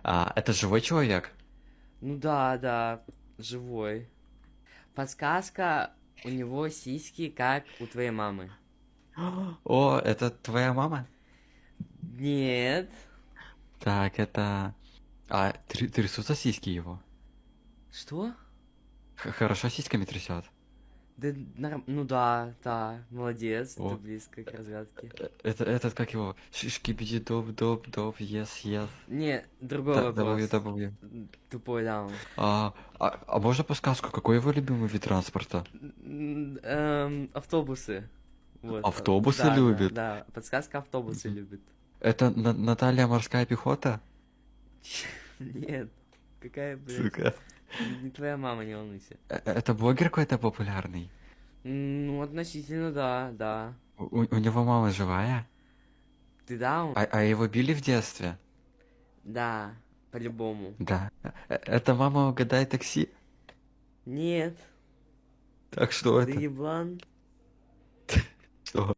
Это живой человек? Ну да, да, живой. Подсказка, у него сиськи, как у твоей мамы. О, это твоя мама? Нет. Так, это... Трясутся сиськи его? Что? Хорошо сиськами трясет? Да, ну да, да, молодец, ты О, близко к разгадке. этот, как его? Шишки доп, доп, доп, yes. Не, другой вопрос. W. Тупой даун. А можно подсказку, какой его любимый вид транспорта? Автобусы. Вот. Автобусы Да, да, любит? да. Подсказка автобусы любит. Это Наталья морская пехота? Нет. Какая, блядь. Сука. Не твоя мама, не волнуйся. Это блогер какой-то популярный? Ну, относительно, да, да. У него мама живая? Ты даун? А его били в детстве? Да, по-любому. Да. Это мама угадай такси? Нет, Так что ты это? еблан.